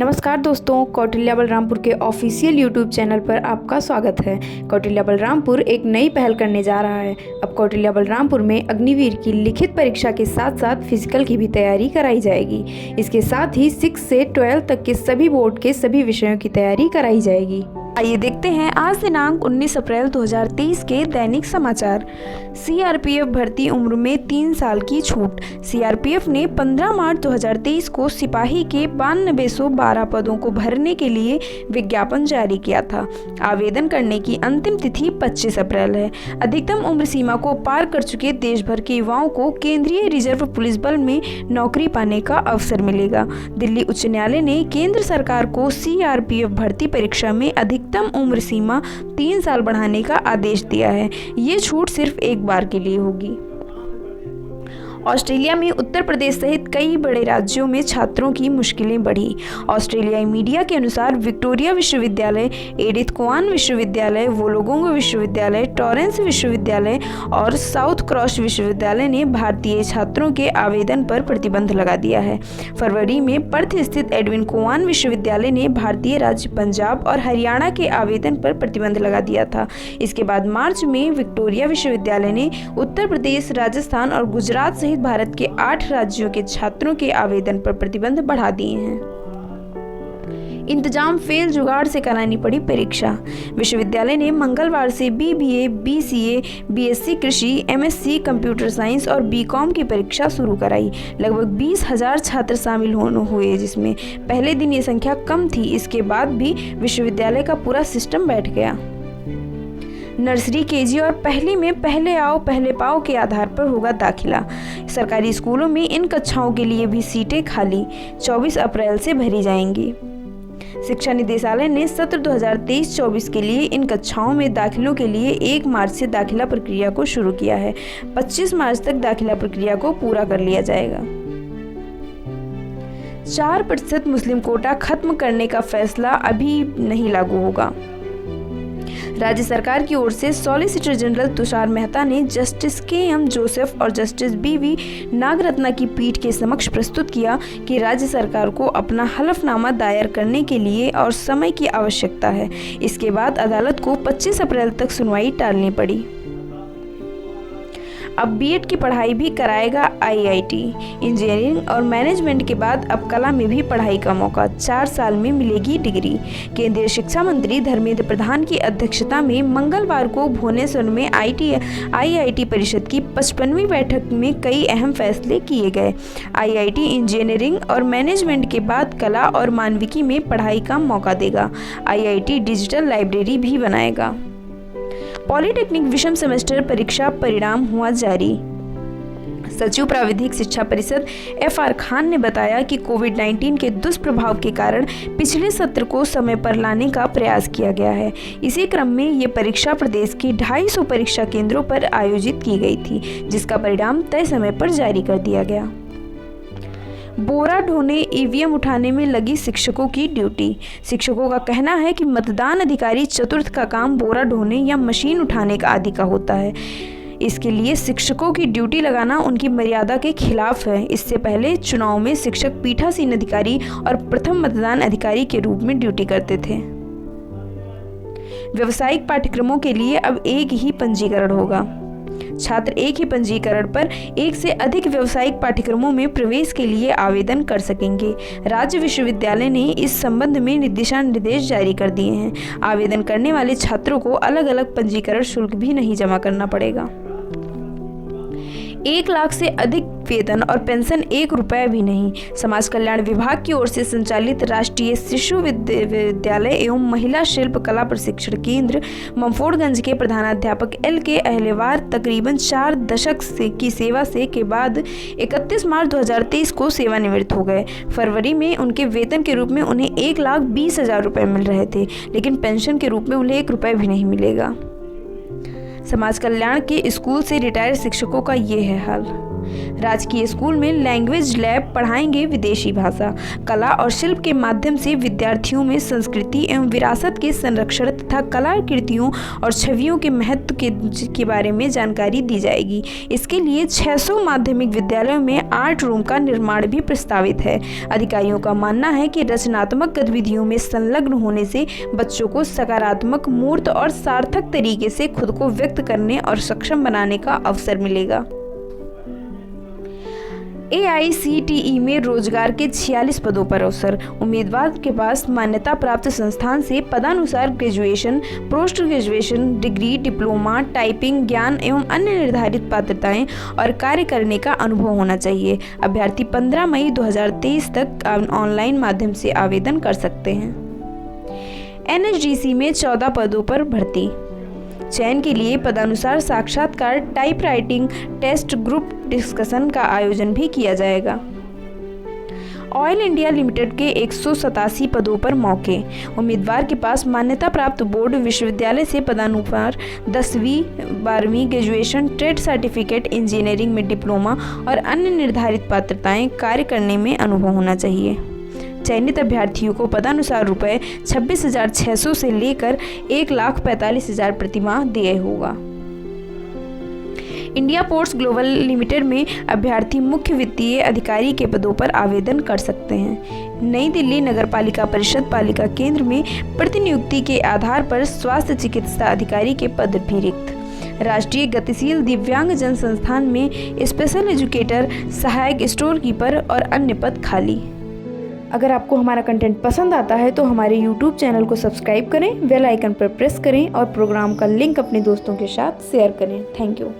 नमस्कार दोस्तों, कौटिल्य बलरामपुर के ऑफिशियल यूट्यूब चैनल पर आपका स्वागत है। कौटिल्य बलरामपुर एक नई पहल करने जा रहा है। अब कौटिल्य बलरामपुर में अग्निवीर की लिखित परीक्षा के साथ साथ फिजिकल की भी तैयारी कराई जाएगी। इसके साथ ही 6 से 12 तक के सभी बोर्ड के सभी विषयों की तैयारी कराई जाएगी। आइए देखते हैं आज दिनांक 19 अप्रैल 2023 के दैनिक समाचार। सीआरपीएफ भर्ती उम्र में 3 साल की छूट। सीआरपीएफ ने 15 मार्च 2023 को सिपाही के 9212 पदों को भरने के लिए विज्ञापन जारी किया था। आवेदन करने की अंतिम तिथि 25 अप्रैल है। अधिकतम उम्र सीमा को पार कर चुके देश भर के युवाओं को केंद्रीय रिजर्व पुलिस बल में नौकरी पाने का अवसर मिलेगा। दिल्ली उच्च न्यायालय ने केंद्र सरकार को सीआरपीएफ भर्ती परीक्षा में अधिकतम उम्र सीमा 3 साल बढ़ाने का आदेश दिया है। ये छूट सिर्फ एक बार के लिए होगी। ऑस्ट्रेलिया में उत्तर प्रदेश सहित कई बड़े राज्यों में छात्रों की मुश्किलें बढ़ी। ऑस्ट्रेलियाई मीडिया के अनुसार विक्टोरिया विश्वविद्यालय, एडिथ क्वान विश्वविद्यालय, वोलोगोंग विश्वविद्यालय, टॉरेंस विश्वविद्यालय और साउथ क्रॉस विश्वविद्यालय ने भारतीय छात्रों के आवेदन पर प्रतिबंध लगा दिया है। फरवरी में पर्थ स्थित एडविन क्वान विश्वविद्यालय ने भारतीय राज्य पंजाब और हरियाणा के आवेदन पर प्रतिबंध लगा दिया था। इसके बाद मार्च में विक्टोरिया विश्वविद्यालय ने उत्तर प्रदेश, राजस्थान और गुजरात सहित भारत के 8 राज्यों के छात्रों के आवेदन पर प्रतिबंध बढ़ा दिए हैं। इंतजाम फेल जुगाड़ से करानी पड़ी परीक्षा। विश्वविद्यालय ने मंगलवार से बीबीए, बीसीए, बीएससी कृषि, एमएससी कंप्यूटर साइंस और बीकॉम की परीक्षा शुरू कराई। लगभग 20,000 छात्र शामिल हुए, जिसमें पहले दिन ये संख्या कम थी। इसके बाद भी विश्वविद्यालय का पूरा सिस्टम बैठ गया। नर्सरी, केजी और पहली में पहले आओ पहले पाओ के आधार पर होगा दाखिला। सरकारी स्कूलों में इन कक्षाओं के लिए भी सीटें खाली 24 अप्रैल से भरी जाएंगी। शिक्षा निदेशालय ने सत्र 2023-24 के लिए इन कक्षाओं में दाखिलों के लिए 1 मार्च से दाखिला प्रक्रिया को शुरू किया है। 25 मार्च तक दाखिला प्रक्रिया को पूरा कर लिया जाएगा। 4% मुस्लिम कोटा खत्म करने का फैसला अभी नहीं लागू होगा। राज्य सरकार की ओर से सॉलिसिटर जनरल तुषार मेहता ने जस्टिस के.एम. जोसेफ और जस्टिस बी.वी. नागरत्ना की पीठ के समक्ष प्रस्तुत किया कि राज्य सरकार को अपना हलफनामा दायर करने के लिए और समय की आवश्यकता है। इसके बाद अदालत को 25 अप्रैल तक सुनवाई टालनी पड़ी। अब बीएड की पढ़ाई भी कराएगा आईआईटी। इंजीनियरिंग और मैनेजमेंट के बाद अब कला में भी पढ़ाई का मौका। 4 साल में मिलेगी डिग्री। केंद्रीय शिक्षा मंत्री धर्मेंद्र प्रधान की अध्यक्षता में मंगलवार को भुवनेश्वर में आईआईटी परिषद की 55वीं बैठक में कई अहम फैसले किए गए। आईआईटी इंजीनियरिंग और मैनेजमेंट के बाद कला और मानविकी में पढ़ाई का मौका देगा। आईआईटी डिजिटल लाइब्रेरी भी बनाएगा। पॉलिटेक्निक विषम सेमेस्टर परीक्षा परिणाम हुआ जारी। सचिव प्राविधिक शिक्षा परिषद FR खान ने बताया कि कोविड-19 के दुष्प्रभाव के कारण पिछले सत्र को समय पर लाने का प्रयास किया गया है। इसी क्रम में ये परीक्षा प्रदेश के 250 परीक्षा केंद्रों पर आयोजित की गई थी, जिसका परिणाम तय समय पर जारी कर दिया गया। बोरा ढोने, ईवीएम उठाने में लगी शिक्षकों की ड्यूटी। शिक्षकों का कहना है कि मतदान अधिकारी चतुर्थ का काम बोरा ढोने या मशीन उठाने का आदि का होता है। इसके लिए शिक्षकों की ड्यूटी लगाना उनकी मर्यादा के खिलाफ है। इससे पहले चुनाव में शिक्षक पीठासीन अधिकारी और प्रथम मतदान अधिकारी के रूप में ड्यूटी करते थे। व्यावसायिक पाठ्यक्रमों के लिए अब एक ही पंजीकरण होगा। छात्र एक ही पंजीकरण पर एक से अधिक व्यावसायिक पाठ्यक्रमों में प्रवेश के लिए आवेदन कर सकेंगे। राज्य विश्वविद्यालय ने इस संबंध में दिशा निर्देश जारी कर दिए हैं। आवेदन करने वाले छात्रों को अलग अलग पंजीकरण शुल्क भी नहीं जमा करना पड़ेगा। 1 लाख से अधिक वेतन और पेंशन 1 रुपया भी नहीं। समाज कल्याण विभाग की ओर से संचालित राष्ट्रीय शिशु विद्यालय एवं महिला शिल्प कला प्रशिक्षण केंद्र ममफोड़गंज के प्रधानाध्यापक LK अहलेवार तकरीबन 4 दशक की सेवा से के बाद 31 मार्च 2023 को सेवानिवृत्त हो गए। फरवरी में उनके वेतन के रूप में उन्हें 1,20,000 रुपये मिल रहे थे, लेकिन पेंशन के रूप में उन्हें 1 रुपया भी नहीं मिलेगा। समाज कल्याण के स्कूल से रिटायर्ड शिक्षकों का ये है हाल। राजकीय स्कूल में लैंग्वेज लैब पढ़ाएंगे विदेशी भाषा। कला और शिल्प के माध्यम से विद्यार्थियों में संस्कृति एवं विरासत के संरक्षण तथा कलाकृतियों और छवियों के महत्व के बारे में जानकारी दी जाएगी। इसके लिए 600 माध्यमिक विद्यालयों में आर्ट रूम का निर्माण भी प्रस्तावित है। अधिकारियों का मानना है कि रचनात्मक गतिविधियों में संलग्न होने से बच्चों को सकारात्मक, मूर्त और सार्थक तरीके से खुद को व्यक्त करने और सक्षम बनाने का अवसर मिलेगा। AICTE में रोजगार के 46 पदों पर अवसर। उम्मीदवार के पास मान्यता प्राप्त संस्थान से पदानुसार graduation, post graduation degree, diploma, typing ज्ञान एवं अन्य निर्धारित पात्रताएं और कार्य करने का अनुभव होना चाहिए। अभ्यर्थी 15 मई 2023 तक ऑनलाइन माध्यम से आवेदन कर सकते हैं। NSDC में 14 पदों पर भर्ती। चयन के लिए पदानुसार साक्षात्कार, type writing test, group discussion का आयोजन भी किया जाएगा। ऑयल इंडिया लिमिटेड के 187 पदों पर मौके। उम्मीदवार के पास मान्यता प्राप्त बोर्ड विश्वविद्यालय से पदानुसार 10वीं 12वीं ग्रेजुएशन, ट्रेड सर्टिफिकेट, इंजीनियरिंग में डिप्लोमा और अन्य निर्धारित पात्रताएं, कार्य करने में अनुभव होना चाहिए। चयनित अभ्यर्थियों को पदानुसार रुपये 26,600 से लेकर 1,45,000 प्रतिमाह देय होगा। इंडिया पोर्ट्स ग्लोबल लिमिटेड में अभ्यर्थी मुख्य वित्तीय अधिकारी के पदों पर आवेदन कर सकते हैं। नई दिल्ली नगरपालिका परिषद पालिका केंद्र में प्रतिनियुक्ति के आधार पर स्वास्थ्य चिकित्सा अधिकारी के पद भी रिक्त। राष्ट्रीय गतिशील दिव्यांगजन संस्थान में स्पेशल एजुकेटर, सहायक स्टोर कीपर और अन्य पद खाली। अगर आपको हमारा कंटेंट पसंद आता है तो हमारे YouTube चैनल को सब्सक्राइब करें, बेल आइकन पर प्रेस करें और प्रोग्राम का लिंक अपने दोस्तों के साथ शेयर करें। Thank you.